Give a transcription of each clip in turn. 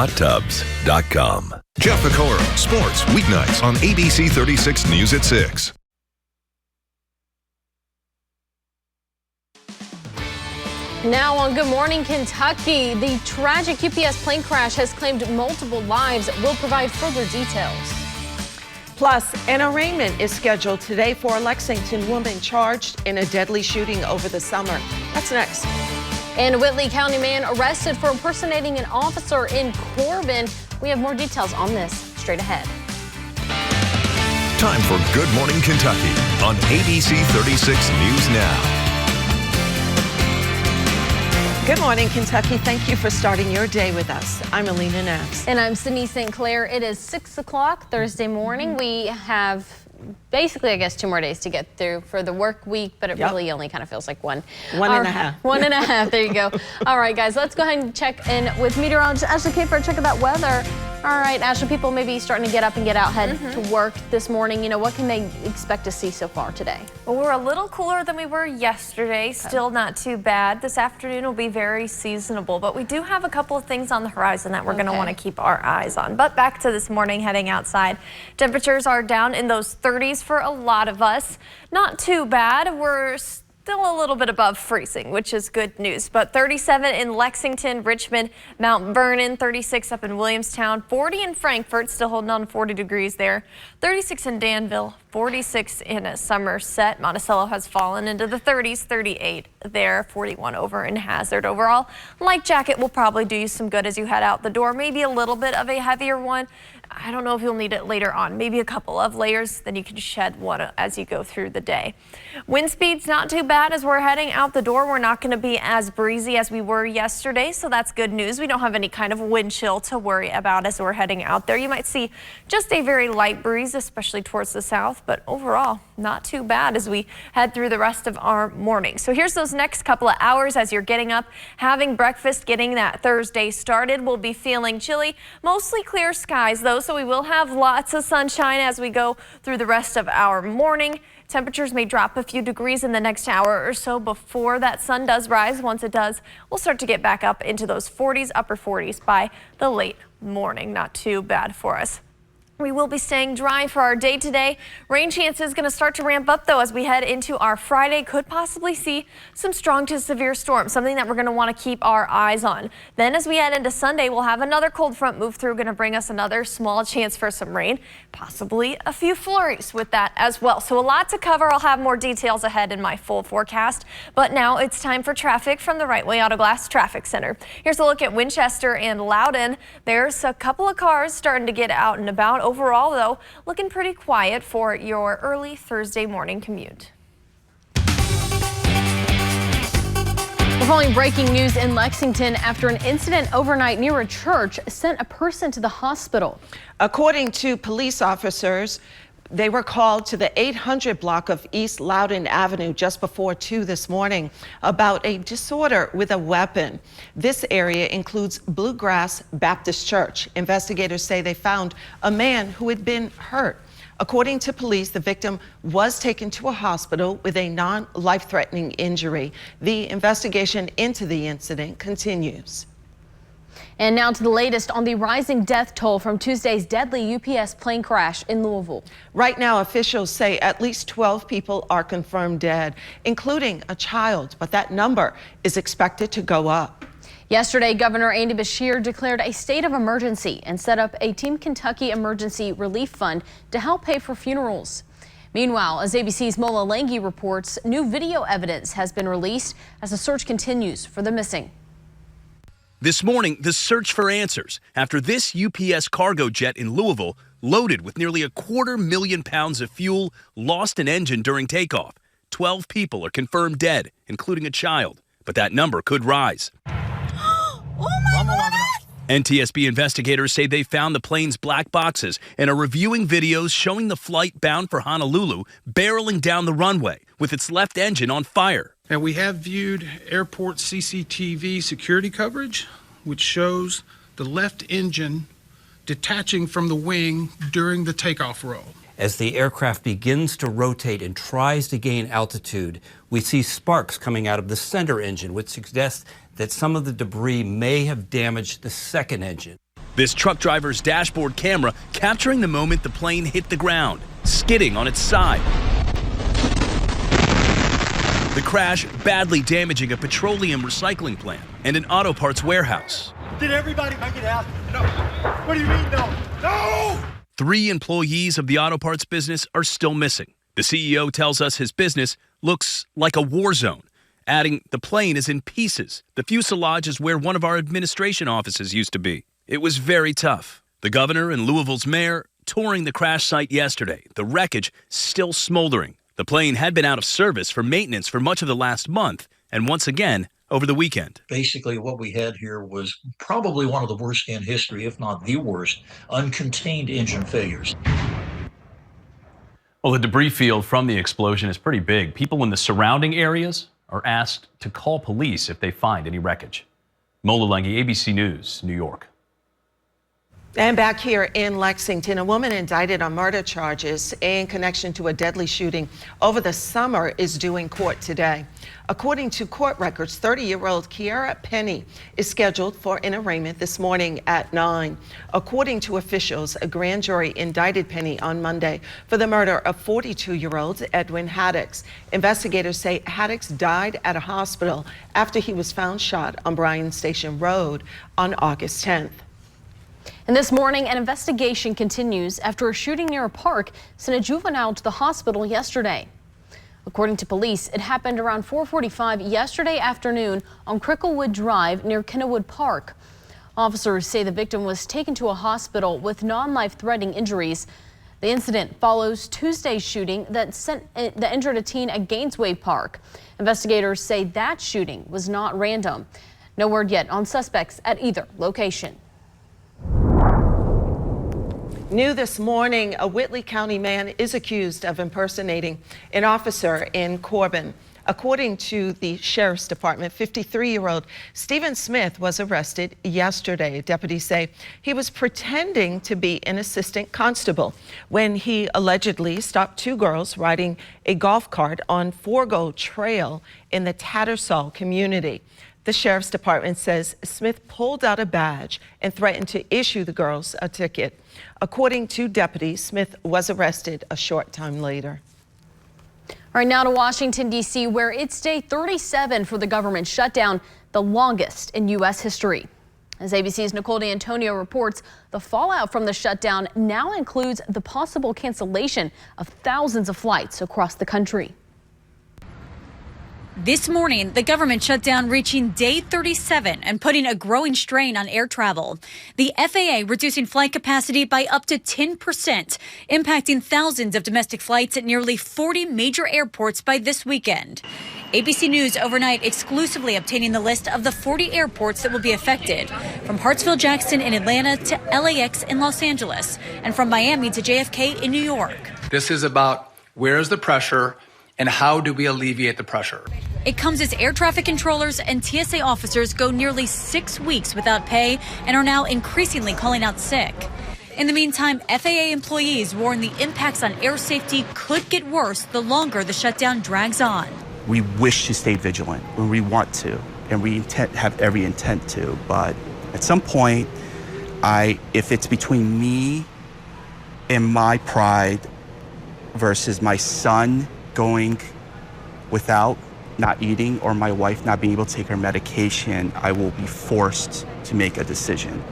Hottubs.com. Jeff Pecoro, sports, weeknights on ABC 36 News at 6. Now on Good Morning Kentucky, the tragic UPS plane crash has claimed multiple lives. We'll provide further details. Plus, an arraignment is scheduled today for a Lexington woman charged in a deadly shooting over the summer. That's next. And Whitley County man arrested for impersonating an officer in Corbin. We have more details on this straight ahead. Time for Good Morning Kentucky on ABC 36 News Now. Good morning, Kentucky. Thank you for starting your day with us. I'm Alina Nass. And I'm Sydney St. Clair. It is 6 o'clock Thursday morning. We have basically, I guess, 2 more days to get through for the work week, but it really only kind of feels like one. One and a half. One and a half. There you go. All right, guys, let's go ahead and check in with meteorologist Ashley Cade for a check of that weather. All right, Ashley, people may be starting to get up and get out, head to work this morning. You know, what can they expect to see so far today? Well, we're a little cooler than we were yesterday. Still not too bad. This afternoon will be very seasonable, but we do have a couple of things on the horizon that we're going to want to keep our eyes on. But back to this morning, heading outside. Temperatures are down in those 30s for a lot of us. Not too bad. We're still a little bit above freezing, which is good news. But 37 in Lexington, Richmond, Mount Vernon, 36 up in Williamstown, 40 in Frankfort, still holding on 40 degrees there, 36 in Danville, 46 in Somerset. Monticello has fallen into the 30s, 38 there, 41 over in Hazard. Overall, light jacket will probably do you some good as you head out the door. Maybe a little bit of a heavier one. I don't know if you'll need it later on. Maybe a couple of layers, then you can shed one as you go through the day. Wind speed's not too bad as we're heading out the door. We're not going to be as breezy as we were yesterday, so that's good news. We don't have any kind of wind chill to worry about as we're heading out there. You might see just a very light breeze, especially towards the south, but overall, not too bad as we head through the rest of our morning. So here's those next couple of hours as you're getting up, having breakfast, getting that Thursday started. We'll be feeling chilly, mostly clear skies though, so we will have lots of sunshine as we go through the rest of our morning. Temperatures may drop a few degrees in the next hour or so before that sun does rise. Once it does, we'll start to get back up into those 40s, upper 40s by the late morning. Not too bad for us. We will be staying dry for our day today. Rain chance is going to start to ramp up, though, as we head into our Friday. Could possibly see some strong to severe storms, something that we're going to want to keep our eyes on. Then as we head into Sunday, we'll have another cold front move through, going to bring us another small chance for some rain, possibly a few flurries with that as well. So a lot to cover. I'll have more details ahead in my full forecast. But now it's time for traffic from the Right Way Auto Glass Traffic Center. Here's a look at Winchester and Loudoun. There's a couple of cars starting to get out and about. Overall, though, looking pretty quiet for your early Thursday morning commute. We're following breaking news in Lexington after an incident overnight near a church sent a person to the hospital. According to police officers, they were called to the 800 block of East Loudoun Avenue just before 2 this morning about a disorder with a weapon. This area includes Bluegrass Baptist Church. Investigators say they found a man who had been hurt. According to police, the victim was taken to a hospital with a non-life-threatening injury. The investigation into the incident continues. And now to the latest on the rising death toll from Tuesday's deadly UPS plane crash in Louisville. Right now, officials say at least 12 people are confirmed dead, including a child, but that number is expected to go up. Yesterday, Governor Andy Beshear declared a state of emergency and set up a Team Kentucky Emergency Relief Fund to help pay for funerals. Meanwhile, as ABC's Mola Lange reports, new video evidence has been released as the search continues for the missing. This morning, the search for answers after this UPS cargo jet in Louisville, loaded with nearly 250,000 pounds of fuel, lost an engine during takeoff. 12 people are confirmed dead, including a child, but that number could rise. Oh my God! NTSB investigators say they found the plane's black boxes and are reviewing videos showing the flight bound for Honolulu barreling down the runway with its left engine on fire. And we have viewed airport CCTV security coverage, which shows the left engine detaching from the wing during the takeoff roll. As the aircraft begins to rotate and tries to gain altitude, we see sparks coming out of the center engine, which suggests that some of the debris may have damaged the second engine. This truck driver's dashboard camera capturing the moment the plane hit the ground, skidding on its side. The crash badly damaging a petroleum recycling plant and an auto parts warehouse. Did everybody make it out? No. What do you mean, no? No! 3 employees of the auto parts business are still missing. The CEO tells us his business looks like a war zone, adding the plane is in pieces. The fuselage is where one of our administration offices used to be. It was very tough. The governor and Louisville's mayor touring the crash site yesterday. The wreckage still smoldering. The plane had been out of service for maintenance for much of the last month, and once again over the weekend. Basically, what we had here was probably one of the worst in history, if not the worst, uncontained engine failures. Well, the debris field from the explosion is pretty big. People in the surrounding areas are asked to call police if they find any wreckage. Mola Lengi, ABC News, New York. And back here in Lexington, a woman indicted on murder charges in connection to a deadly shooting over the summer is due in court today. According to court records, 30-year-old Kiara Penny is scheduled for an arraignment this morning at 9. According to officials, a grand jury indicted Penny on Monday for the murder of 42-year-old Edwin Haddix. Investigators say Haddix died at a hospital after he was found shot on Bryan Station Road on August 10th. And this morning, an investigation continues after a shooting near a park sent a juvenile to the hospital yesterday. According to police, it happened around 4:45 yesterday afternoon on Cricklewood Drive near Kennewood Park. Officers say the victim was taken to a hospital with non-life-threatening injuries. The incident follows Tuesday's shooting that injured a teen at Gainesway Park. Investigators say that shooting was not random. No word yet on suspects at either location. New this morning, a Whitley County man is accused of impersonating an officer in Corbin. According to the Sheriff's Department, 53-year-old Stephen Smith was arrested yesterday. Deputies say he was pretending to be an assistant constable when he allegedly stopped 2 girls riding a golf cart on Forgo Trail in the Tattersall community. The Sheriff's Department says Smith pulled out a badge and threatened to issue the girls a ticket. According to deputies, Smith was arrested a short time later. All right, now to Washington, D.C., where it's day 37 for the government shutdown, the longest in U.S. history. As ABC's Nicole D'Antonio reports, the fallout from the shutdown now includes the possible cancellation of thousands of flights across the country. This morning, the government shutdown reaching day 37 and putting a growing strain on air travel. The FAA reducing flight capacity by up to 10%, impacting thousands of domestic flights at nearly 40 major airports by this weekend. ABC News overnight exclusively obtaining the list of the 40 airports that will be affected, from Hartsfield-Jackson in Atlanta to LAX in Los Angeles, and from Miami to JFK in New York. This is about where is the pressure and how do we alleviate the pressure. It comes as air traffic controllers and TSA officers go nearly 6 weeks without pay and are now increasingly calling out sick. In the meantime, FAA employees warn the impacts on air safety could get worse the longer the shutdown drags on. We wish to stay vigilant when we want to, and we have every intent to, but at some point, if it's between me and my pride versus my son going without, not eating, or my wife not being able to take her medication, I will be forced to make a decision.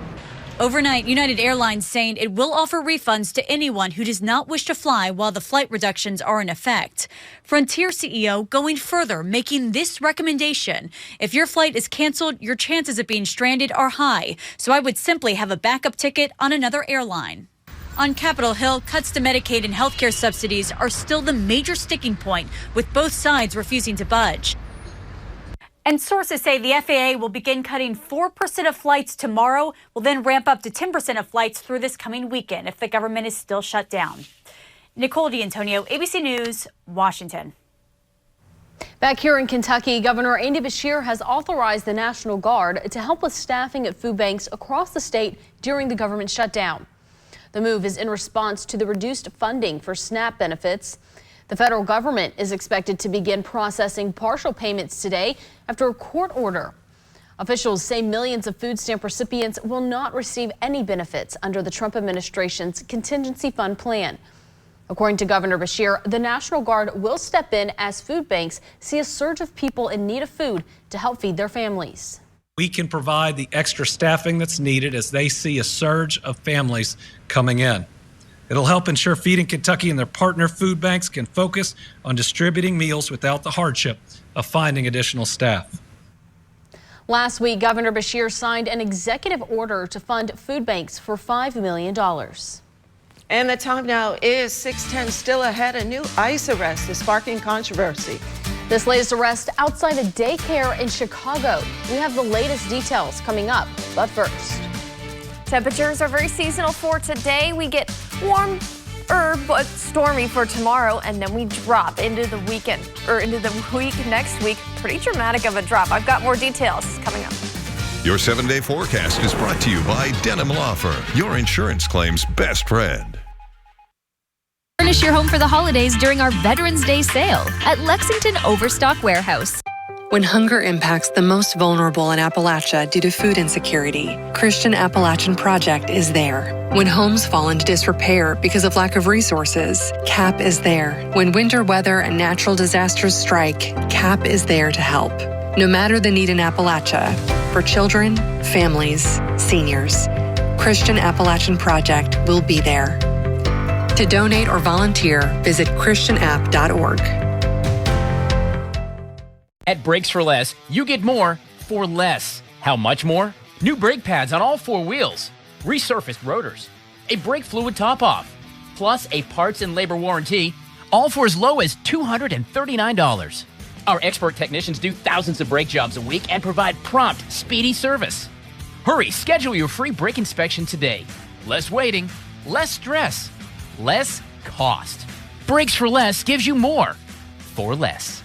Overnight, United Airlines saying it will offer refunds to anyone who does not wish to fly while the flight reductions are in effect. Frontier CEO going further, making this recommendation. If your flight is canceled, your chances of being stranded are high, so I would simply have a backup ticket on another airline. On Capitol Hill, cuts to Medicaid and healthcare subsidies are still the major sticking point, with both sides refusing to budge. And sources say the FAA will begin cutting 4% of flights tomorrow, will then ramp up to 10% of flights through this coming weekend if the government is still shut down. Nicole D'Antonio, ABC News, Washington. Back here in Kentucky, Governor Andy Beshear has authorized the National Guard to help with staffing at food banks across the state during the government shutdown. The move is in response to the reduced funding for SNAP benefits. The federal government is expected to begin processing partial payments today after a court order. Officials say millions of food stamp recipients will not receive any benefits under the Trump administration's contingency fund plan. According to Governor Beshear, the National Guard will step in as food banks see a surge of people in need of food to help feed their families. We can provide the extra staffing that's needed as they see a surge of families coming in. It'll help ensure Feeding Kentucky and their partner food banks can focus on distributing meals without the hardship of finding additional staff. Last week, Governor Beshear signed an executive order to fund food banks for $5 million. And the time now is 6:10, still ahead. A new ICE arrest is sparking controversy. This latest arrest outside a daycare in Chicago. We have the latest details coming up, but first. Temperatures are very seasonal for today. We get warmer but stormy for tomorrow, and then we drop into the weekend or into the week next week. Pretty dramatic of a drop. I've got more details coming up. Your 7-day forecast is brought to you by Denham Law Firm, your insurance claim's best friend. Furnish your home for the holidays during our Veterans Day sale at Lexington Overstock Warehouse. When hunger impacts the most vulnerable in Appalachia due to food insecurity, Christian Appalachian Project is there. When homes fall into disrepair because of lack of resources, CAP is there. When winter weather and natural disasters strike, CAP is there to help. No matter the need in Appalachia, for children, families, seniors, Christian Appalachian Project will be there. To donate or volunteer, visit christianapp.org. At Brakes for Less, you get more for less. How much more? New brake pads on all 4 wheels, resurfaced rotors, a brake fluid top-off, plus a parts and labor warranty, all for as low as $239. Our expert technicians do thousands of brake jobs a week and provide prompt, speedy service. Hurry, schedule your free brake inspection today. Less waiting, less stress, less cost. Brakes for Less gives you more for less.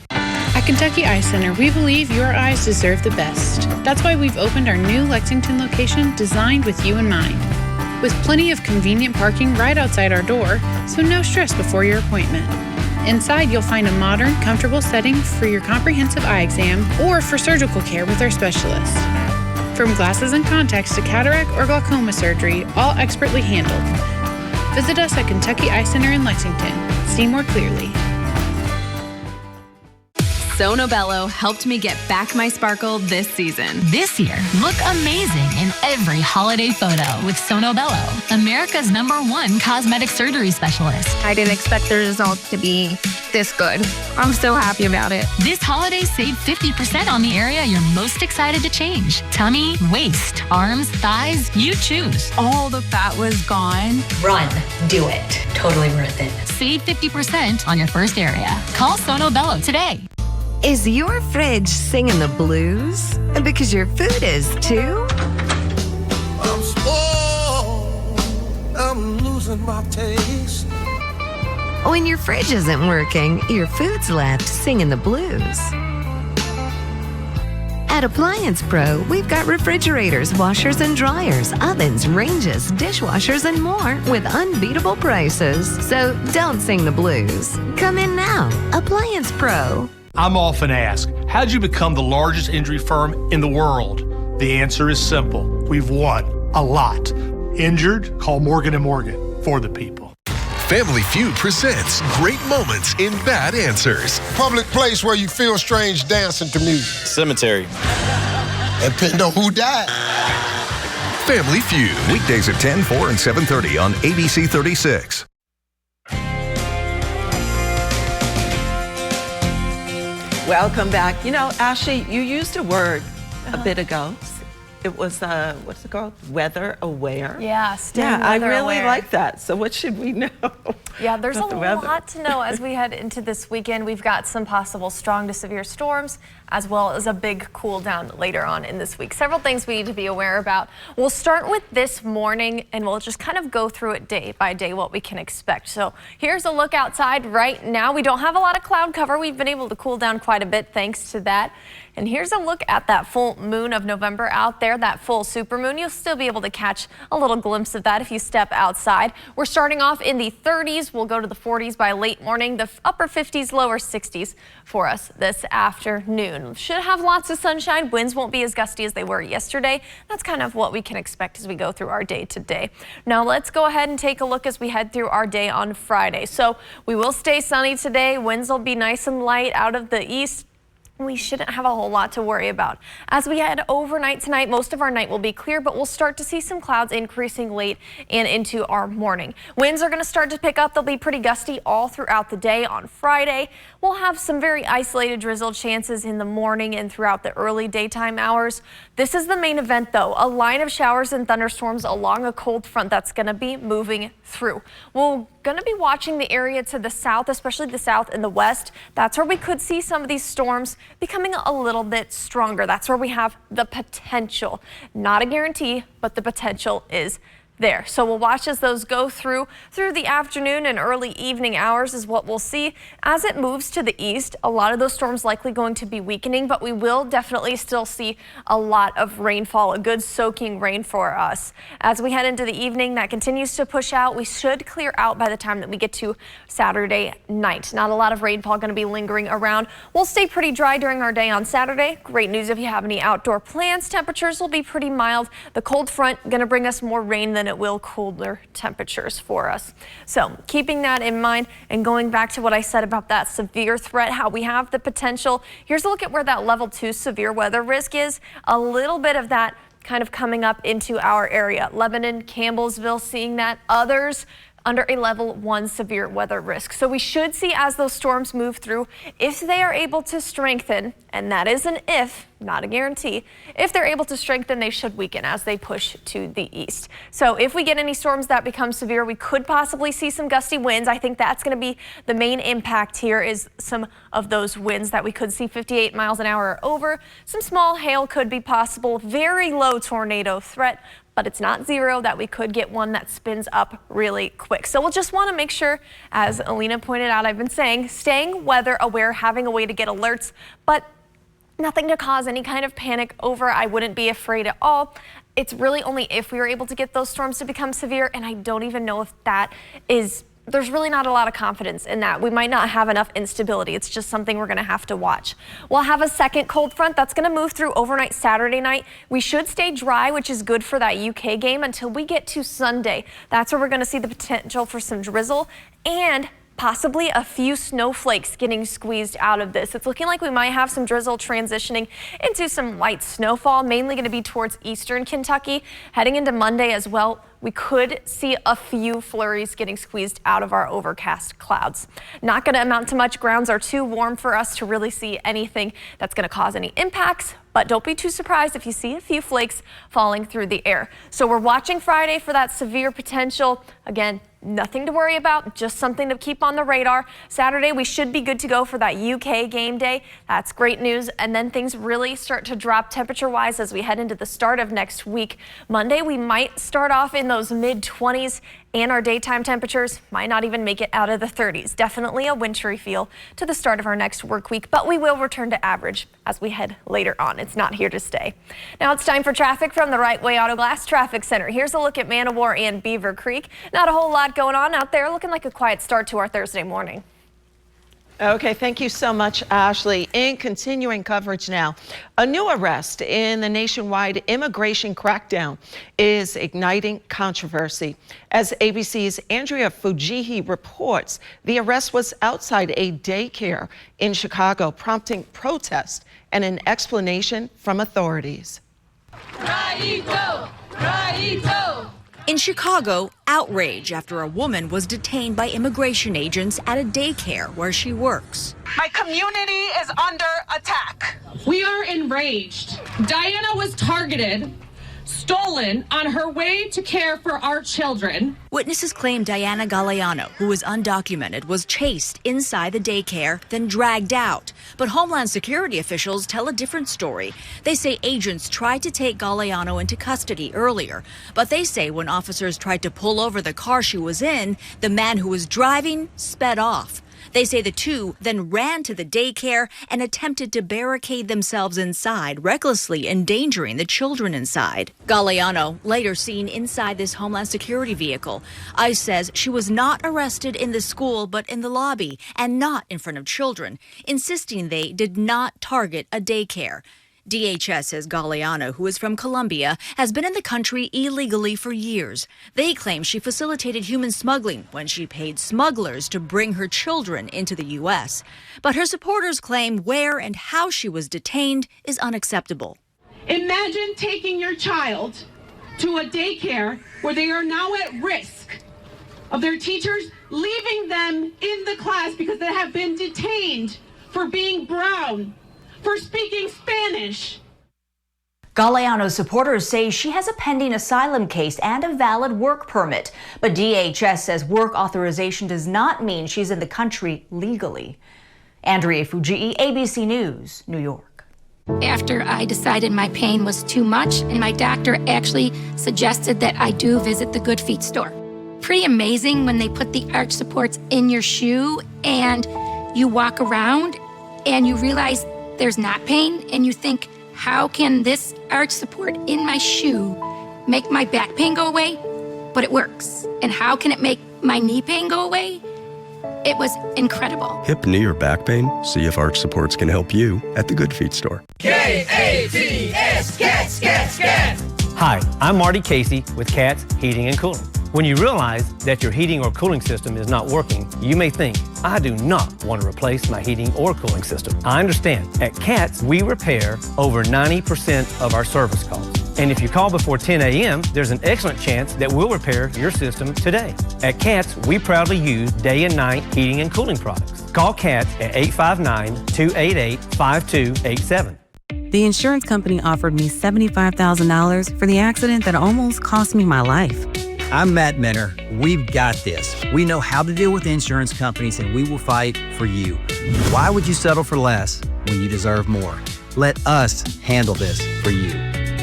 At Kentucky Eye Center, we believe your eyes deserve the best. That's why we've opened our new Lexington location designed with you in mind. With plenty of convenient parking right outside our door, so no stress before your appointment. Inside, you'll find a modern, comfortable setting for your comprehensive eye exam or for surgical care with our specialists. From glasses and contacts to cataract or glaucoma surgery, all expertly handled. Visit us at Kentucky Eye Center in Lexington. See more clearly. Sonobello helped me get back my sparkle this season. This year, look amazing in every holiday photo with Sonobello, America's #1 cosmetic surgery specialist. I didn't expect the results to be this good. I'm so happy about it. This holiday, save 50% on the area you're most excited to change. Tummy, waist, arms, thighs, you choose. All the fat was gone. Run. Do it. Totally worth it. Save 50% on your first area. Call Sonobello today. Is your fridge singing the blues? Because your food is too? I'm spoiled. I'm losing my taste. When your fridge isn't working, your food's left singing the blues. At Appliance Pro, we've got refrigerators, washers and dryers, ovens, ranges, dishwashers, and more with unbeatable prices. So don't sing the blues. Come in now. Appliance Pro. I'm often asked, how'd you become the largest injury firm in the world? The answer is simple. We've won a lot. Injured? Call Morgan & Morgan for the people. Family Feud presents Great Moments in Bad Answers. Public place where you feel strange dancing to music. Cemetery. And depending on who died. Family Feud. Weekdays at 10, 4, and 7:30 on ABC 36. Welcome back. You know, Ashley, you used a word a bit ago. It was, what's it called? Weather aware. Yeah, I really aware. like that. So what should we know? Yeah, there's a about the weather? lot to know as we head into this weekend. We've got some possible strong to severe storms, as well as a big cool down later on in this week. Several things we need to be aware about. We'll start with this morning, and we'll just kind of go through it day by day what we can expect. So here's a look outside right now. We don't have a lot of cloud cover. We've been able to cool down quite a bit thanks to that. And here's a look at that full moon of November out there, that full supermoon. You'll still be able to catch a little glimpse of that if you step outside. We're starting off in the 30s. We'll go to the 40s by late morning, the upper 50s, lower 60s for us this afternoon. Should have lots of sunshine. Winds won't be as gusty as they were yesterday. That's kind of what we can expect as we go through our day today. Now let's go ahead and take a look as we head through our day on Friday. So we will stay sunny today. Winds will be nice and light out of the east. We shouldn't have a whole lot to worry about. As we head overnight tonight, most of our night will be clear, but we'll start to see some clouds increasing late and into our morning. Winds are going to start to pick up. They'll be pretty gusty all throughout the day on Friday. We'll have some very isolated drizzle chances in the morning and throughout the early daytime hours. This is the main event, though, a line of showers and thunderstorms along a cold front that's going to be moving through. We're going to be watching the area to the south, especially the south and the west. That's where we could see some of these storms becoming a little bit stronger. That's where we have the potential. Not a guarantee, but the potential is there. So we'll watch as those go through the afternoon and early evening hours is what we'll see. As it moves to the east, a lot of those storms likely going to be weakening, but we will definitely still see a lot of rainfall, a good soaking rain for us. As we head into the evening, that continues to push out. We should clear out by the time that we get to Saturday night. Not a lot of rainfall going to be lingering around. We'll stay pretty dry during our day on Saturday. Great news if you have any outdoor plans. Temperatures will be pretty mild. The cold front going to bring us more rain than it will cooler temperatures for us. So keeping that in mind and going back to what I said about that severe threat, how we have the potential. Here's a look at where that level 2 severe weather risk is. A little bit of that kind of coming up into our area. Lebanon, Campbellsville, seeing that. Others under a level 1 severe weather risk. So we should see as those storms move through, if they are able to strengthen, and that is an if, not a guarantee, if they're able to strengthen, they should weaken as they push to the east. So if we get any storms that become severe, we could possibly see some gusty winds. I think that's going to be the main impact here, is some of those winds that we could see 58 miles an hour or over. Some small hail could be possible. Very low tornado threat, but it's not zero that we could get one that spins up really quick. So we'll just want to make sure, as Alina pointed out, I've been saying, staying weather aware, having a way to get alerts, but nothing to cause any kind of panic over. I wouldn't be afraid at all. It's really only if we were able to get those storms to become severe, and I don't even know if that is, there's really not a lot of confidence in that. We might not have enough instability. It's just something we're going to have to watch. We'll have a second cold front that's going to move through overnight Saturday night. We should stay dry, which is good for that UK game until we get to Sunday. That's where we're going to see the potential for some drizzle and possibly a few snowflakes getting squeezed out of this. It's looking like we might have some drizzle transitioning into some light snowfall, mainly going to be towards eastern Kentucky. Heading into Monday as well, we could see a few flurries getting squeezed out of our overcast clouds. Not going to amount to much. Grounds are too warm for us to really see anything that's going to cause any impacts, but don't be too surprised if you see a few flakes falling through the air. So we're watching Friday for that severe potential. Again, nothing to worry about, just something to keep on the radar. Saturday, we should be good to go for that UK game day. That's great news. And then things really start to drop temperature-wise as we head into the start of next week. Monday, we might start off in those mid-20s, and our daytime temperatures might not even make it out of the 30s. Definitely a wintry feel to the start of our next work week, but we will return to average as we head later on. It's not here to stay. Now it's time for traffic from the Right Way Auto Glass Traffic Center. Here's a look at Man-O-War and Beaver Creek. Not a whole lot going on out there. Looking like a quiet start to our Thursday morning. Okay, thank you so much, Ashley. In continuing coverage now, a new arrest in the nationwide immigration crackdown is igniting controversy. As ABC's Andrea Fujihi reports, the arrest was outside a daycare in Chicago, prompting protest and an explanation from authorities. Raito! Raito! In Chicago, outrage after a woman was detained by immigration agents at a daycare where she works. My community is under attack. We are enraged. Diana was targeted, stolen on her way to care for our children. Witnesses claim Diana Galeano, who was undocumented, was chased inside the daycare, then dragged out. But Homeland Security officials tell a different story. They say agents tried to take Galeano into custody earlier, but they say when officers tried to pull over the car she was in, the man who was driving sped off. They say the two then ran to the daycare and attempted to barricade themselves inside, recklessly endangering the children inside. Galeano later seen inside this Homeland Security vehicle. ICE says she was not arrested in the school, but in the lobby and not in front of children, insisting they did not target a daycare. DHS says Galeano, who is from Colombia, has been in the country illegally for years. They claim she facilitated human smuggling when she paid smugglers to bring her children into the U.S. But her supporters claim where and how she was detained is unacceptable. Imagine taking your child to a daycare where they are now at risk of their teachers leaving them in the class because they have been detained for being brown, for speaking Spanish. Galeano's supporters say she has a pending asylum case and a valid work permit, but DHS says work authorization does not mean she's in the country legally. Andrea Fujii, ABC News, New York. After I decided my pain was too much, and my doctor actually suggested that I do visit the Good Feet store. Pretty amazing when they put the arch supports in your shoe and you walk around and you realize there's not pain, and you think, how can this arch support in my shoe make my back pain go away? But it works. And how can it make my knee pain go away? It was incredible. Hip, knee, or back pain? See if arch supports can help you at the Good Feet store. K-A-T-S, cats, cats, cats. Hi, I'm Marty Casey with Cats Heating and Cooling. When you realize that your heating or cooling system is not working, you may think, I do not want to replace my heating or cooling system. I understand. At Cats, we repair over 90% of our service calls. And if you call before 10 a.m., there's an excellent chance that we'll repair your system today. At Cats, we proudly use day and night heating and cooling products. Call Cats at 859-288-5287. The insurance company offered me $75,000 for the accident that almost cost me my life. I'm Matt Minner. We've got this. We know how to deal with insurance companies, and we will fight for you. Why would you settle for less when you deserve more? Let us handle this for you.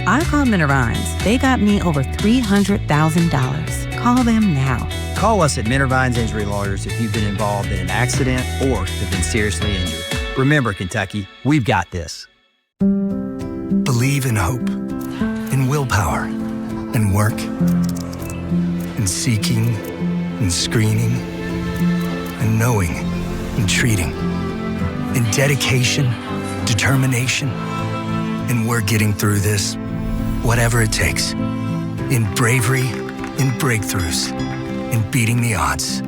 I called Meteorologist. They got me over $300,000. Call them now. Call us at Meteorologist Injury Lawyers if you've been involved in an accident or have been seriously injured. Remember, Kentucky, we've got this. Believe in hope, in willpower, in work, in seeking, in screening, in knowing, in treating, in dedication, determination, and we're getting through this, whatever it takes, in bravery, in breakthroughs, in beating the odds.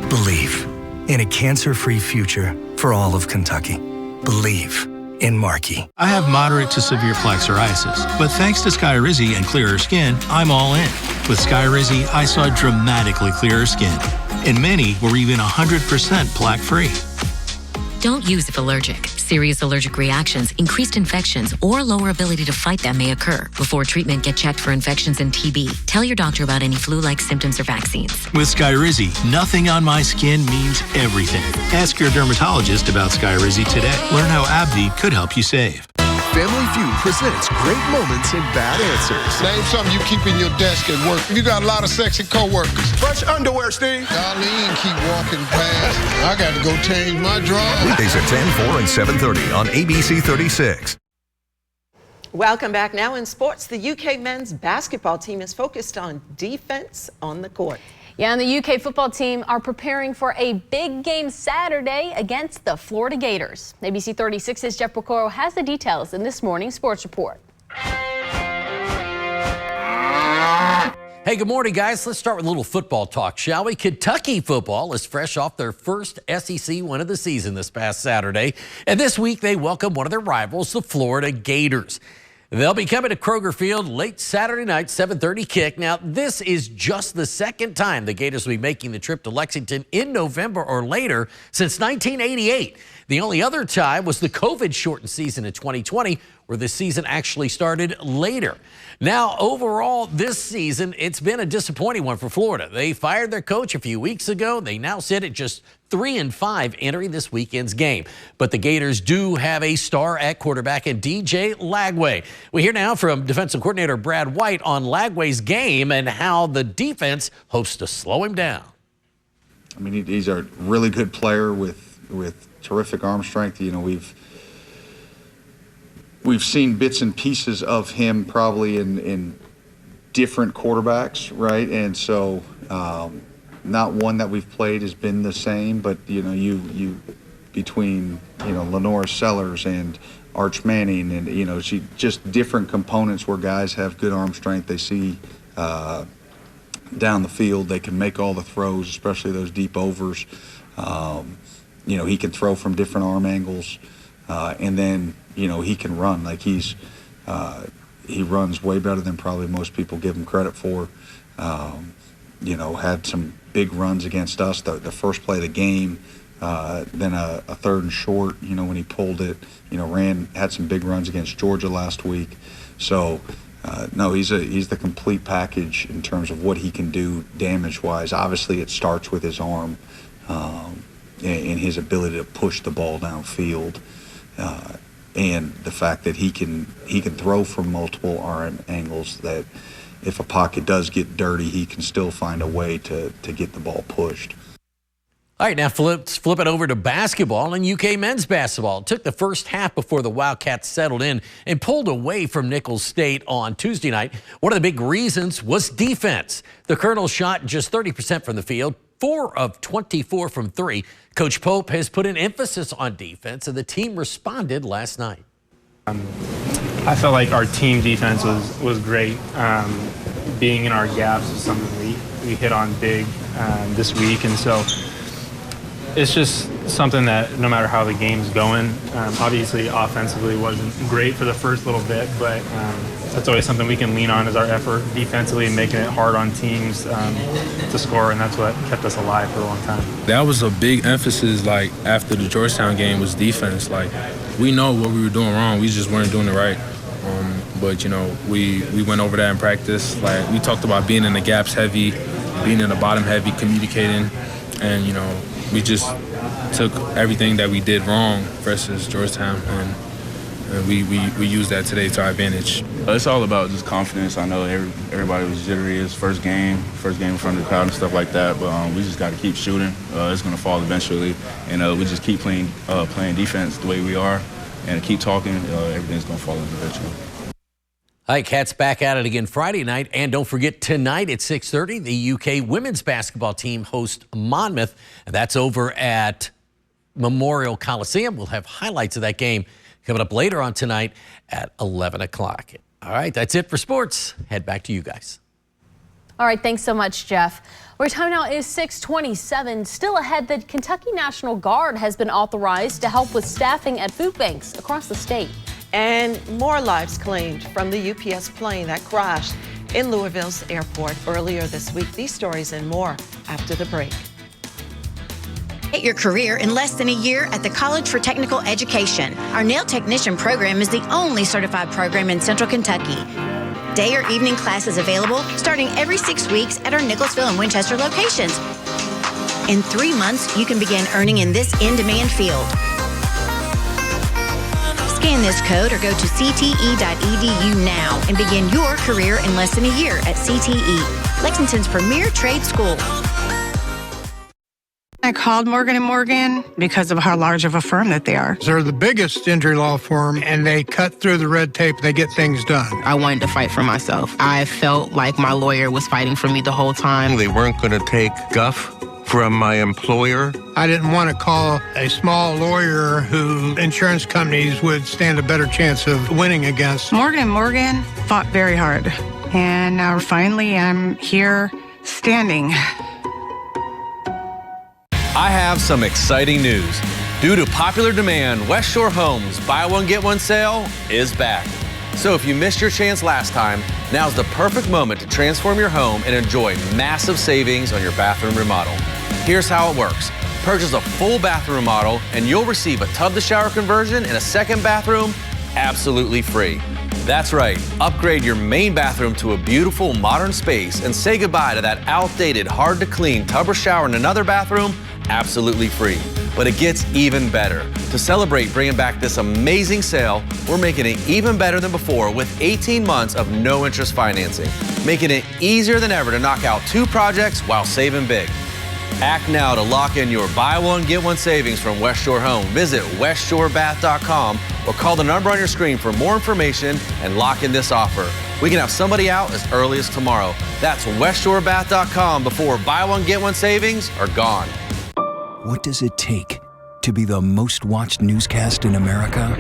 Believe in a cancer-free future for all of Kentucky. Believe in Markey. I have moderate to severe plaque psoriasis, but thanks to Skyrizi and clearer skin, I'm all in. With Skyrizi, I saw dramatically clearer skin, and many were even 100% plaque-free. Don't use if allergic. Serious allergic reactions, increased infections, or lower ability to fight them may occur. Before treatment, get checked for infections and TB. Tell your doctor about any flu-like symptoms or vaccines. With Skyrizi, nothing on my skin means everything. Ask your dermatologist about Skyrizi today. Learn how AbbVie could help you save. Family Feud presents great moments and bad answers. Name something you keep in your desk at work. You got a lot of sexy coworkers. Fresh underwear, Steve. Darlene keep walking past. I got to go change my drawers. Weekdays at 10, 4, and 7:30 on ABC 36. Welcome back. Now in sports, the UK men's basketball team is focused on defense on the court. Yeah, and the UK football team are preparing for a big game Saturday against the Florida Gators. ABC 36's Jeff Bocoro has the details in this morning's sports report. Hey, good morning, guys. Let's start with a little football talk, shall we? Kentucky football is fresh off their first SEC win of the season this past Saturday. And this week, they welcome one of their rivals, the Florida Gators. They'll be coming to Kroger Field late Saturday night, 7:30 kick. Now, this is just the second time the Gators will be making the trip to Lexington in November or later since 1988. The only other time was the COVID-shortened season in 2020, where the season actually started later. Now, overall, this season, it's been a disappointing one for Florida. They fired their coach a few weeks ago. They now sit at just 3-5 entering this weekend's game. But the Gators do have a star at quarterback in DJ Lagway. We hear now from defensive coordinator Brad White on Lagway's game and how the defense hopes to slow him down. I mean, he's a really good player with terrific arm strength. You know, we've seen bits and pieces of him probably in different quarterbacks, right? And so not one that we've played has been the same, but you know, you between, you know, Lenore Sellers and Arch Manning, and you know, just different components where guys have good arm strength. They see down the field, they can make all the throws, especially those deep overs. You know, he can throw from different arm angles, and then, you know, he can run. Like he runs way better than probably most people give him credit for. You know, had some big runs against us. The first play of the game, then a 3rd and short, you know, when he pulled it, you know, had some big runs against Georgia last week. So, no, he's the complete package in terms of what he can do damage-wise. Obviously, it starts with his arm and his ability to push the ball downfield, and the fact that he can throw from multiple arm angles, that if a pocket does get dirty, he can still find a way to get the ball pushed. All right, now let's flip it over to basketball and UK men's basketball. It took the first half before the Wildcats settled in and pulled away from Nicholls State on Tuesday night. One of the big reasons was defense. The Colonels shot just 30% from the field, 4 of 24 from 3. Coach Pope has put an emphasis on defense, and the team responded last night. I felt like our team defense was great. Being in our gaps is something we hit on big this week, and so it's just something that no matter how the game's going, obviously offensively wasn't great for the first little bit, but that's always something we can lean on as our effort defensively and making it hard on teams to score, and that's what kept us alive for a long time. That was a big emphasis, like, after the Georgetown game was defense. Like, we know what we were doing wrong, we just weren't doing it right. But, you know, we went over that in practice. Like, we talked about being in the gaps heavy, being in the bottom heavy, communicating, and, you know, we just took everything that we did wrong versus Georgetown, and we used that today to our advantage. It's all about just confidence. I know everybody was jittery. It's first game in front of the crowd and stuff like that, but we just got to keep shooting. It's going to fall eventually, and we just keep playing defense the way we are and keep talking. Everything's going to fall eventually. All right, Cats back at it again Friday night. And don't forget, tonight at 6:30, the UK women's basketball team hosts Monmouth. And that's over at Memorial Coliseum. We'll have highlights of that game coming up later on tonight at 11 o'clock. All right, that's it for sports. Head back to you guys. All right, thanks so much, Jeff. Our time now is 6:27. Still ahead, the Kentucky National Guard has been authorized to help with staffing at food banks across the state. And more lives claimed from the UPS plane that crashed in Louisville's airport earlier this week. These stories and more after the break. Get your career in less than a year at the College for Technical Education. Our nail technician program is the only certified program in Central Kentucky. Day or evening classes available starting every 6 weeks at our Nicholsville and Winchester locations. In 3 months, you can begin earning in this in-demand field. Scan this code or go to cte.edu now and begin your career in less than a year at CTE, Lexington's premier trade school. I called Morgan & Morgan because of how large of a firm that they are. They're the biggest injury law firm, and they cut through the red tape. They get things done. I wanted to fight for myself. I felt like my lawyer was fighting for me the whole time. They weren't going to take guff from my employer. I didn't want to call a small lawyer who insurance companies would stand a better chance of winning against. Morgan & Morgan fought very hard, and now finally I'm here standing. I have some exciting news. Due to popular demand, West Shore Homes' buy one get one sale is back. So if you missed your chance last time, now's the perfect moment to transform your home and enjoy massive savings on your bathroom remodel. Here's how it works. Purchase a full bathroom remodel and you'll receive a tub to shower conversion and a second bathroom absolutely free. That's right, upgrade your main bathroom to a beautiful modern space and say goodbye to that outdated, hard to clean tub or shower in another bathroom absolutely free. But it gets even better. To celebrate bringing back this amazing sale, we're making it even better than before with 18 months of no interest financing, making it easier than ever to knock out 2 projects while saving big. Act now to lock in your buy one, get one savings from West Shore Home. Visit westshorebath.com or call the number on your screen for more information and lock in this offer. We can have somebody out as early as tomorrow. That's westshorebath.com before buy one, get one savings are gone. What does it take to be the most watched newscast in America?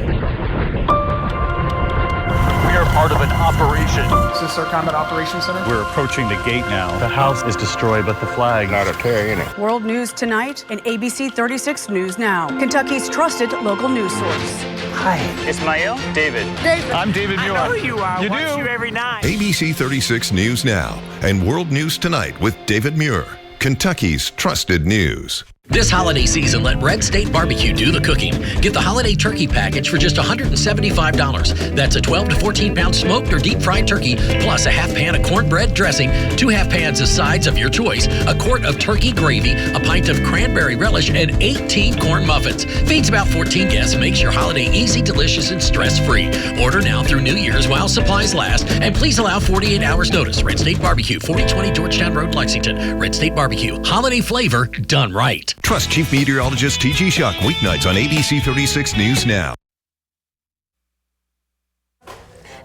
We are part of an operation. Is this our Combat Operations Center? We're approaching the gate now. The house is destroyed, but the flag not a tear in it. World News Tonight and ABC 36 News Now, Kentucky's trusted local news source. Hi. Ismail? David. I'm David Muir. I know who you are. You Watch do? you every night. ABC 36 News Now and World News Tonight with David Muir, Kentucky's trusted news. This holiday season, let Red State Barbecue do the cooking. Get the holiday turkey package for just $175. That's a 12 to 14 pound smoked or deep fried turkey, plus a half pan of cornbread dressing, 2 half pans of sides of your choice, a quart of turkey gravy, a pint of cranberry relish, and 18 corn muffins. Feeds about 14 guests, makes your holiday easy, delicious, and stress-free. Order now through New Year's while supplies last, and please allow 48 hours notice. Red State Barbecue, 4020 Georgetown Road, Lexington. Red State Barbecue, holiday flavor done right. Trust Chief Meteorologist T.G. Shuck weeknights on ABC 36 News Now.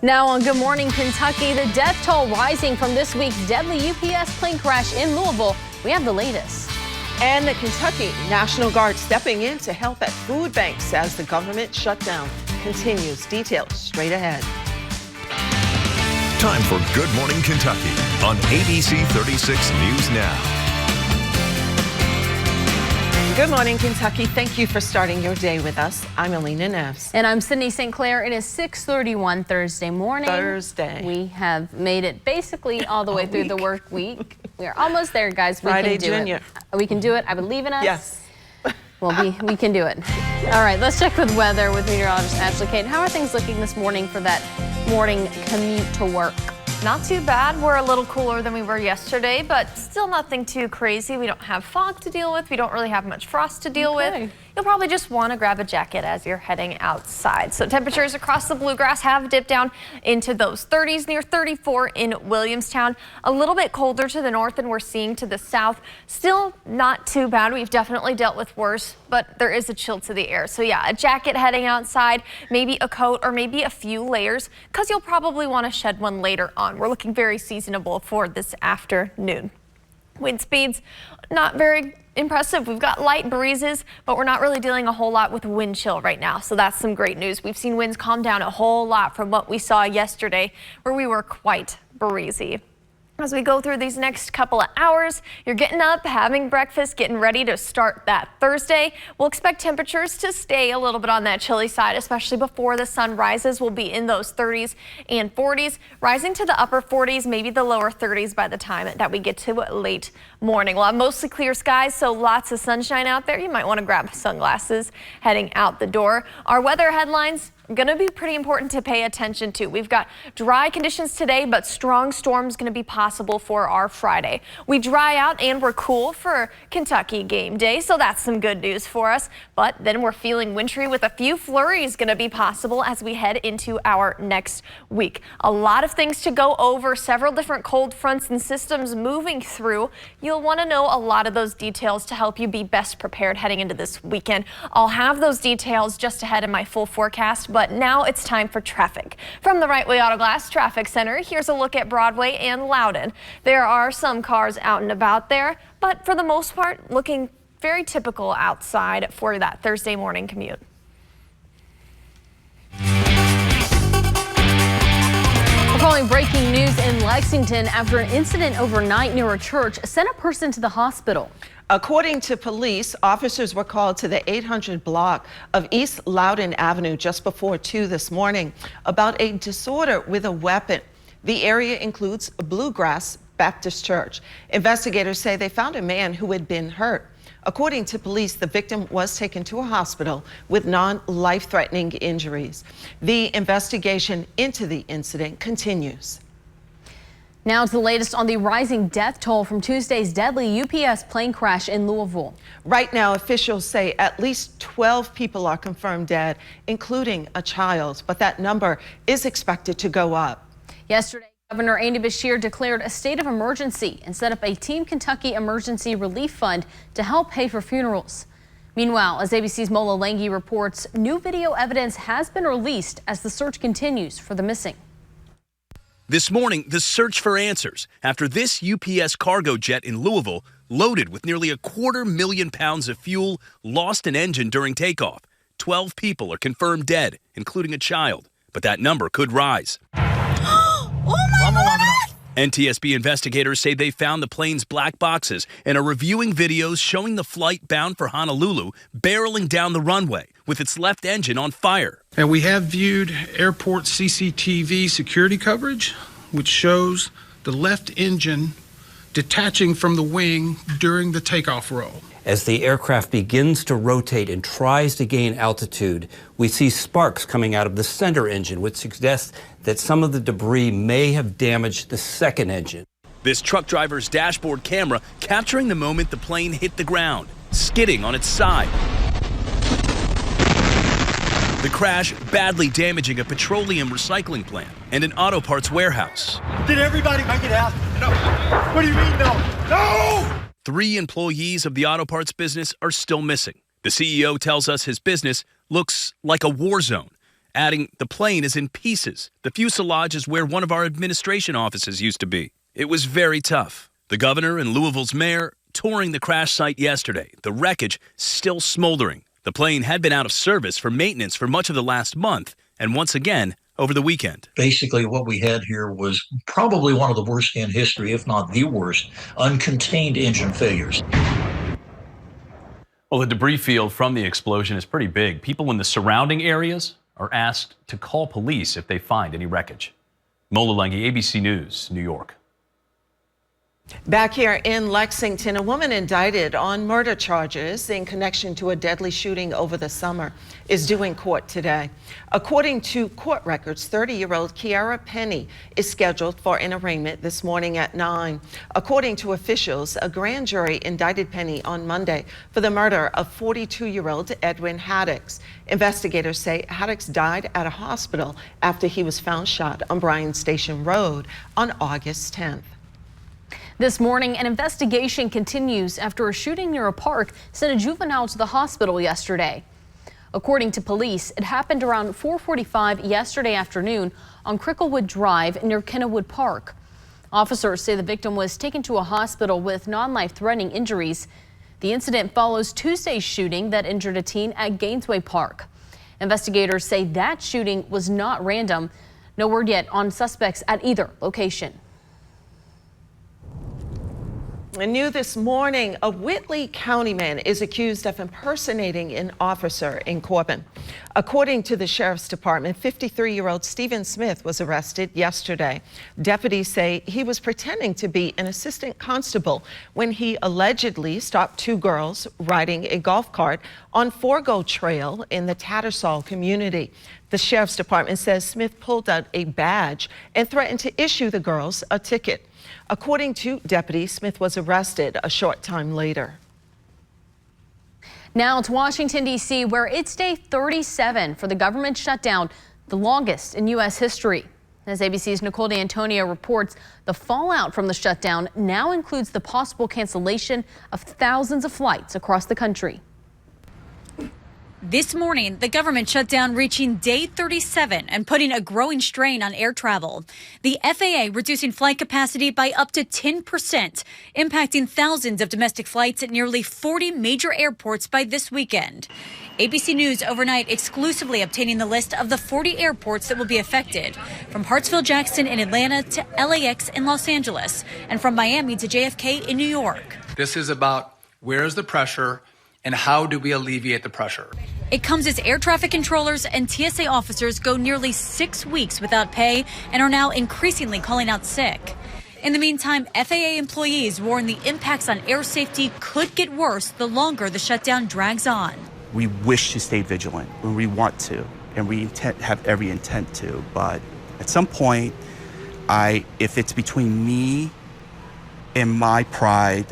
Now on Good Morning Kentucky, the death toll rising from this week's deadly UPS plane crash in Louisville. We have the latest. And the Kentucky National Guard stepping in to help at food banks as the government shutdown continues. Details straight ahead. Time for Good Morning Kentucky on ABC 36 News Now. Good morning, Kentucky. Thank you for starting your day with us. I'm Alina Neves. And I'm Sydney St. Clair. It is 6:31 Thursday morning. We have made it basically all the way through the work week. We are almost there, guys. We Friday can do Junior. it. We can do it. I believe in us. Yes. Well, we can do it. All right, let's check with weather with meteorologist Ashley Cade. How are things looking this morning for that morning commute to work? Not too bad. We're a little cooler than we were yesterday, but still nothing too crazy. We don't have fog to deal with. We don't really have much frost to deal with. You'll probably just want to grab a jacket as you're heading outside. So temperatures across the bluegrass have dipped down into those 30s, near 34 in Williamstown. A little bit colder to the north than we're seeing to the south. Still not too bad. We've definitely dealt with worse, but there is a chill to the air. So yeah, a jacket heading outside, maybe a coat or maybe a few layers, because you'll probably want to shed one later on. We're looking very seasonable for this afternoon. Wind speeds, not very impressive. We've got light breezes, but we're not really dealing a whole lot with wind chill right now. So that's some great news. We've seen winds calm down a whole lot from what we saw yesterday, where we were quite breezy. As we go through these next couple of hours, you're getting up, having breakfast, getting ready to start that Thursday. We'll expect temperatures to stay a little bit on that chilly side, especially before the sun rises. We'll be in those 30s and 40s, rising to the upper 40s, maybe the lower 30s by the time that we get to late morning. We'll have mostly clear skies, so lots of sunshine out there. You might want to grab sunglasses heading out the door. Our weather headlines going to be pretty important to pay attention to. We've got dry conditions today, but strong storms going to be possible for our Friday. We dry out and we're cool for Kentucky game day, so that's some good news for us. But then we're feeling wintry with a few flurries going to be possible as we head into our next week. A lot of things to go over, several different cold fronts and systems moving through. You'll want to know a lot of those details to help you be best prepared heading into this weekend. I'll have those details just ahead in my full forecast, but now it's time for traffic. From the Right Way Auto Glass Traffic Center, here's a look at Broadway and Loudoun. There are some cars out and about there, but for the most part, looking very typical outside for that Thursday morning commute. We're calling breaking news in Lexington after an incident overnight near a church sent a person to the hospital. According to police, officers were called to the 800 block of East Loudoun Avenue just before 2 this morning about a disorder with a weapon. The area includes Bluegrass Baptist Church. Investigators say they found a man who had been hurt. According to police, the victim was taken to a hospital with non-life-threatening injuries. The investigation into the incident continues. Now to the latest on the rising death toll from Tuesday's deadly UPS plane crash in Louisville. Right now, officials say at least 12 people are confirmed dead, including a child, but that number is expected to go up. Yesterday, Governor Andy Beshear declared a state of emergency and set up a Team Kentucky Emergency Relief Fund to help pay for funerals. Meanwhile, as ABC's Mola Lange reports, new video evidence has been released as the search continues for the missing. This morning, the search for answers after this UPS cargo jet in Louisville, loaded with nearly 250,000 pounds of fuel, lost an engine during takeoff. 12 people are confirmed dead, including a child, but that number could rise. Oh my God! NTSB investigators say they found the plane's black boxes and are reviewing videos showing the flight bound for Honolulu barreling down the runway with its left engine on fire. And we have viewed airport CCTV security coverage, which shows the left engine detaching from the wing during the takeoff roll. As the aircraft begins to rotate and tries to gain altitude, we see sparks coming out of the center engine, which suggests that some of the debris may have damaged the second engine. This truck driver's dashboard camera capturing the moment the plane hit the ground, skidding on its side. The crash badly damaging a petroleum recycling plant and an auto parts warehouse. Did everybody make it out? No. What do you mean, no? No! 3 employees of the auto parts business are still missing. The CEO tells us his business looks like a war zone, adding the plane is in pieces. The fuselage is where one of our administration offices used to be. It was very tough. The governor and Louisville's mayor touring the crash site yesterday. The wreckage still smoldering. The plane had been out of service for maintenance for much of the last month, and once again over the weekend. Basically, what we had here was probably one of the worst in history, if not the worst, uncontained engine failures. Well, the debris field from the explosion is pretty big. People in the surrounding areas are asked to call police if they find any wreckage. Mola Lange, ABC News, New York. Back here in Lexington, a woman indicted on murder charges in connection to a deadly shooting over the summer is due in court today. According to court records, 30-year-old Kiara Penny is scheduled for an arraignment this morning at 9. According to officials, a grand jury indicted Penny on Monday for the murder of 42-year-old Edwin Haddix. Investigators say Haddix died at a hospital after he was found shot on Bryan Station Road on August 10th. This morning, an investigation continues after a shooting near a park sent a juvenile to the hospital yesterday. According to police, it happened around 4:45 yesterday afternoon on Cricklewood Drive near Kennewood Park. Officers say the victim was taken to a hospital with non-life-threatening injuries. The incident follows Tuesday's shooting that injured a teen at Gainesway Park. Investigators say that shooting was not random. No word yet on suspects at either location. And new this morning, a Whitley County man is accused of impersonating an officer in Corbin. According to the Sheriff's Department, 53-year-old Stephen Smith was arrested yesterday. Deputies say he was pretending to be an assistant constable when he allegedly stopped 2 girls riding a golf cart on Forgo Trail in the Tattersall community. The Sheriff's Department says Smith pulled out a badge and threatened to issue the girls a ticket. According to deputies, Smith was arrested a short time later. Now to Washington, D.C., where it's day 37 for the government shutdown, the longest in U.S. history. As ABC's Nicole D'Antonio reports, the fallout from the shutdown now includes the possible cancellation of thousands of flights across the country. This morning, the government shut down reaching day 37 and putting a growing strain on air travel. The FAA reducing flight capacity by up to 10%, impacting thousands of domestic flights at nearly 40 major airports by this weekend. ABC News overnight exclusively obtaining the list of the 40 airports that will be affected, from Hartsfield-Jackson in Atlanta to LAX in Los Angeles, and from Miami to JFK in New York. This is about where is the pressure and how do we alleviate the pressure? It comes as air traffic controllers and TSA officers go nearly 6 weeks without pay and are now increasingly calling out sick. In the meantime, FAA employees warn the impacts on air safety could get worse the longer the shutdown drags on. We wish to stay vigilant when we want to, and we have every intent to, but at some point, if it's between me and my pride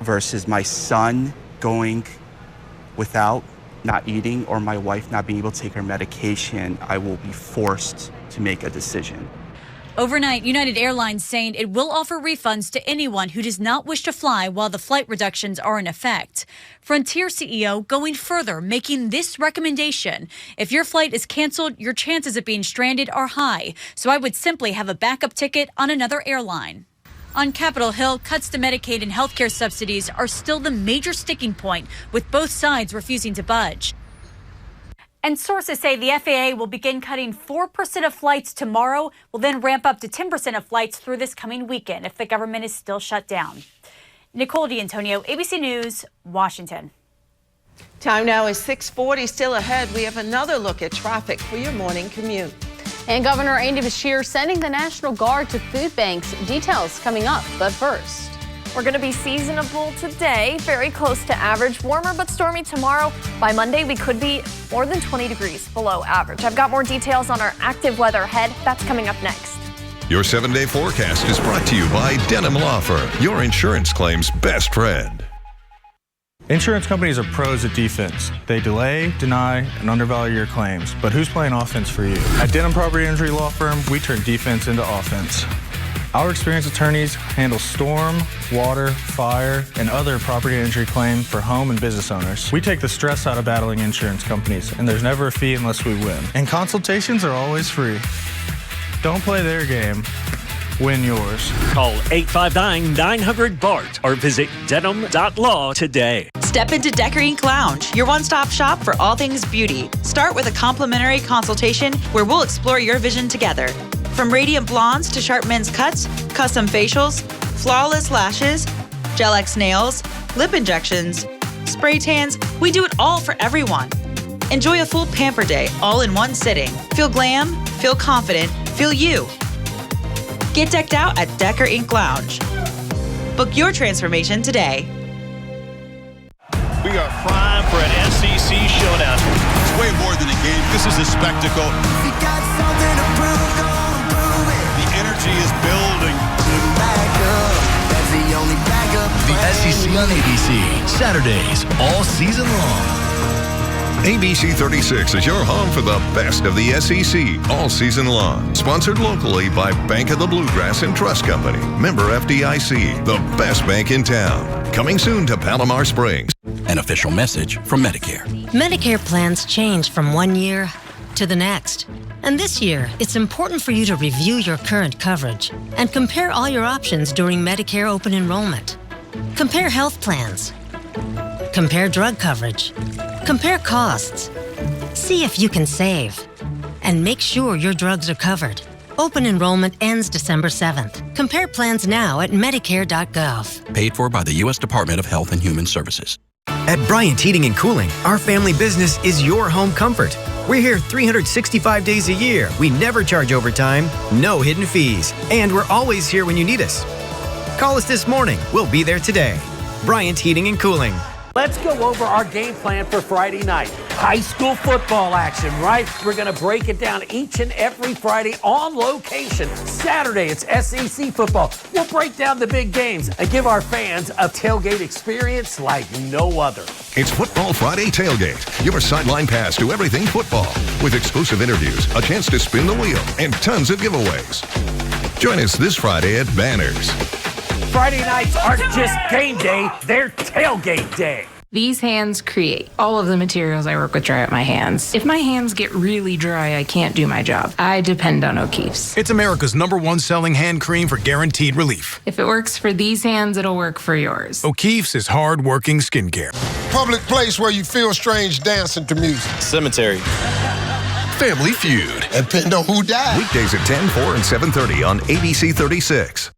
versus my son going without not eating or my wife not being able to take her medication, I will be forced to make a decision. Overnight, United Airlines saying it will offer refunds to anyone who does not wish to fly while the flight reductions are in effect. Frontier CEO going further, making this recommendation. If your flight is canceled, your chances of being stranded are high. So I would simply have a backup ticket on another airline. On Capitol Hill, cuts to Medicaid and healthcare subsidies are still the major sticking point, with both sides refusing to budge. And sources say the FAA will begin cutting 4% of flights tomorrow, will then ramp up to 10% of flights through this coming weekend if the government is still shut down. Nicole D'Antonio, ABC News, Washington. Time now is 6:40. Still ahead, we have another look at traffic for your morning commute. And Governor Andy Beshear sending the National Guard to food banks. Details coming up, but first. We're going to be seasonable today, very close to average. Warmer but stormy tomorrow. By Monday, we could be more than 20 degrees below average. I've got more details on our active weather ahead. That's coming up next. Your 7-day forecast is brought to you by Denham Law Firm, your insurance claim's best friend. Insurance companies are pros at defense. They delay, deny, and undervalue your claims. But who's playing offense for you? At Denham Property Injury Law Firm, we turn defense into offense. Our experienced attorneys handle storm, water, fire, and other property injury claims for home and business owners. We take the stress out of battling insurance companies, and there's never a fee unless we win. And consultations are always free. Don't play their game. Win yours. Call 859-900-BART or visit denham.law today. Step into Decker Inc. Lounge, your one-stop shop for all things beauty. Start with a complimentary consultation where we'll explore your vision together. From radiant blondes to sharp men's cuts, custom facials, flawless lashes, Gel-X nails, lip injections, spray tans, we do it all for everyone. Enjoy a full pamper day all in one sitting. Feel glam, feel confident, feel you. Get decked out at Decker Inc. Lounge. Book your transformation today. We are primed for an SEC showdown. It's way more than a game. This is a spectacle. You got something to prove, go prove it. The energy is building. That's the only backup. The SEC on ABC, Saturdays, all season long. ABC 36 is your home for the best of the SEC all season long. Sponsored locally by Bank of the Bluegrass and Trust Company. Member FDIC, the best bank in town. Coming soon to Palomar Springs. An official message from Medicare. Medicare plans change from one year to the next. And this year, it's important for you to review your current coverage and compare all your options during Medicare open enrollment. Compare health plans. Compare drug coverage. Compare costs. See if you can save. And make sure your drugs are covered. Open enrollment ends December 7th. Compare plans now at Medicare.gov. Paid for by the U.S. Department of Health and Human Services. At Bryant Heating and Cooling, our family business is your home comfort. We're here 365 days a year. We never charge overtime, no hidden fees, and we're always here when you need us. Call us this morning. We'll be there today. Bryant Heating and Cooling. Let's go over our game plan for Friday night. High school football action, right? We're going to break it down each and every Friday on location. Saturday, it's SEC football. We'll break down the big games and give our fans a tailgate experience like no other. It's Football Friday Tailgate, your sideline pass to everything football. With exclusive interviews, a chance to spin the wheel, and tons of giveaways. Join us this Friday at Banners. Friday nights aren't just game day, they're tailgate day. These hands create. All of the materials I work with dry out my hands. If my hands get really dry, I can't do my job. I depend on O'Keeffe's. It's America's #1 selling hand cream for guaranteed relief. If it works for these hands, it'll work for yours. O'Keeffe's is hard-working skincare. Public place where you feel strange dancing to music. Cemetery. Family Feud. Depending on who died. Weekdays at 10, 4, and 7:30 on ABC 36.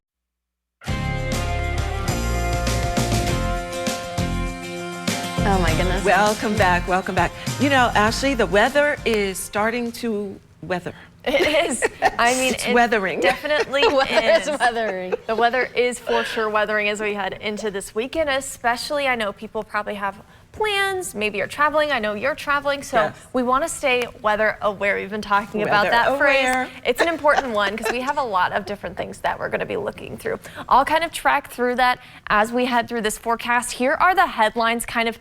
Oh my goodness. Welcome back, welcome back. You know, Ashley, the weather is starting to weather. It is. I mean, it's weathering. Definitely the weather is. Weathering. The weather is for sure weathering as we head into this weekend, especially I know people probably have plans, maybe you're traveling. I know you're traveling, so yes. We want to stay weather aware. We've been talking about that phrase. It's an important one because we have a lot of different things that we're going to be looking through. I'll kind of track through that as we head through this forecast. Here are the headlines kind of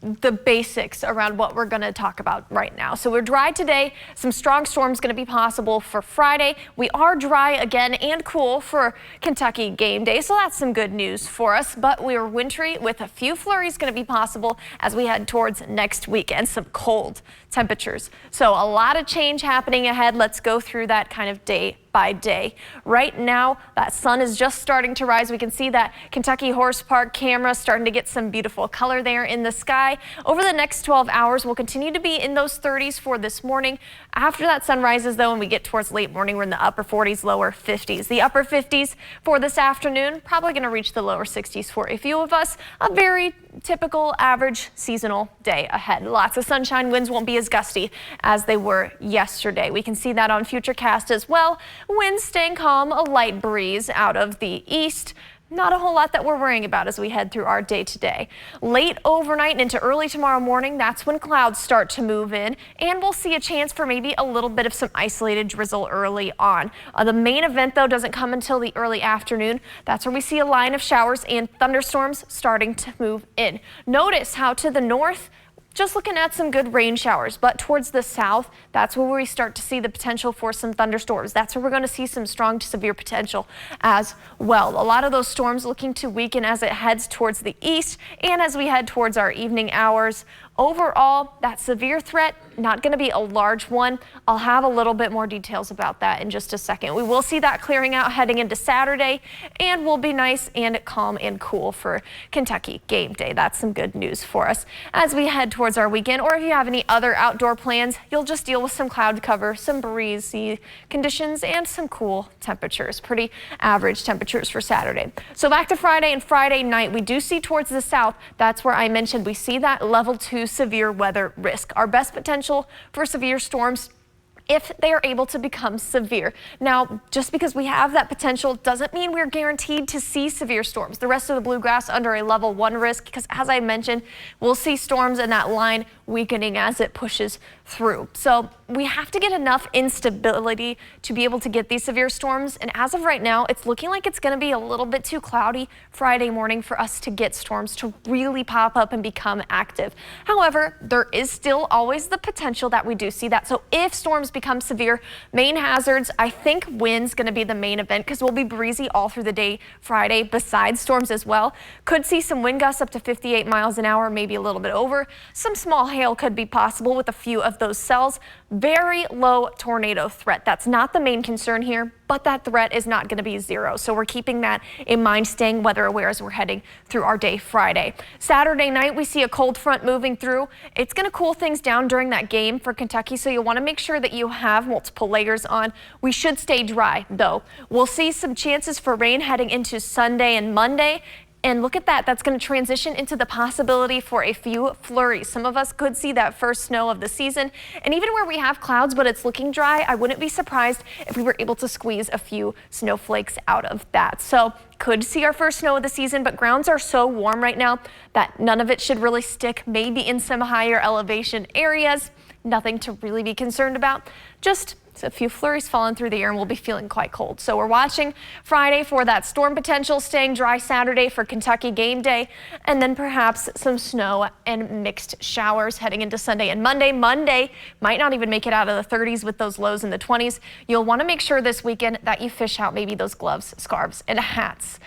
the basics around what we're going to talk about right now. So we're dry today. Some strong storms going to be possible for Friday. We are dry again and cool for Kentucky game day, so that's some good news for us. But we are wintry with a few flurries going to be possible as we head towards next week, and some cold temperatures. So a lot of change happening ahead. Let's go through that kind of day by day. Right now, that sun is just starting to rise. We can see that Kentucky Horse Park camera starting to get some beautiful color there in the sky. Over the next 12 hours, we'll continue to be in those 30s for this morning. After that sun rises, though, and we get towards late morning, we're in the upper 40s, lower 50s. The upper 50s for this afternoon, probably going to reach the lower 60s for a few of us. A very typical average seasonal day ahead. Lots of sunshine. Winds won't be as gusty as they were yesterday. We can see that on Futurecast as well. Winds staying calm, a light breeze out of the east. Not a whole lot that we're worrying about as we head through our day today. Late overnight and into early tomorrow morning, that's when clouds start to move in, and we'll see a chance for maybe a little bit of some isolated drizzle early on. The main event, though, doesn't come until the early afternoon. That's where we see a line of showers and thunderstorms starting to move in. Notice how to the north, just looking at some good rain showers, but towards the south, that's where we start to see the potential for some thunderstorms. That's where we're going to see some strong to severe potential as well. A lot of those storms looking to weaken as it heads towards the east and as we head towards our evening hours. Overall, that severe threat, not going to be a large one. I'll have a little bit more details about that in just a second. We will see that clearing out heading into Saturday, and will be nice and calm and cool for Kentucky game day. That's some good news for us as we head towards our weekend. Or if you have any other outdoor plans, you'll just deal with some cloud cover, some breezy conditions, and some cool temperatures. Pretty average temperatures for Saturday. So back to Friday and Friday night, we do see towards the south. That's where I mentioned we see that level 2 severe weather risk. Our best potential for severe storms if they are able to become severe. Now, just because we have that potential doesn't mean we're guaranteed to see severe storms. The rest of the bluegrass under a level 1 risk, because as I mentioned, we'll see storms in that line weakening as it pushes through. So we have to get enough instability to be able to get these severe storms. And as of right now, it's looking like it's going to be a little bit too cloudy Friday morning for us to get storms to really pop up and become active. However, there is still always the potential that we do see that. So if storms become severe, main hazards, I think wind's going to be the main event because we'll be breezy all through the day Friday besides storms as well. Could see some wind gusts up to 58 miles an hour, maybe a little bit over. Some small hail could be possible with a few of those cells. Very low tornado threat. That's not the main concern here, but that threat is not going to be zero. So we're keeping that in mind, staying weather aware as we're heading through our day Friday. Saturday night, we see a cold front moving through. It's going to cool things down during that game for Kentucky, so you'll want to make sure that you have multiple layers on. We should stay dry, though. We'll see some chances for rain heading into Sunday and Monday. And look at that, that's going to transition into the possibility for a few flurries. Some of us could see that first snow of the season. And even where we have clouds, but it's looking dry, I wouldn't be surprised if we were able to squeeze a few snowflakes out of that. So could see our first snow of the season, but grounds are so warm right now that none of it should really stick. Maybe in some higher elevation areas, nothing to really be concerned about. Just a few flurries falling through the air and we'll be feeling quite cold. So we're watching Friday for that storm potential, staying dry Saturday for Kentucky game day, and then perhaps some snow and mixed showers heading into Sunday and Monday. Monday might not even make it out of the 30s with those lows in the 20s. You'll want to make sure this weekend that you fish out maybe those gloves, scarves, and hats.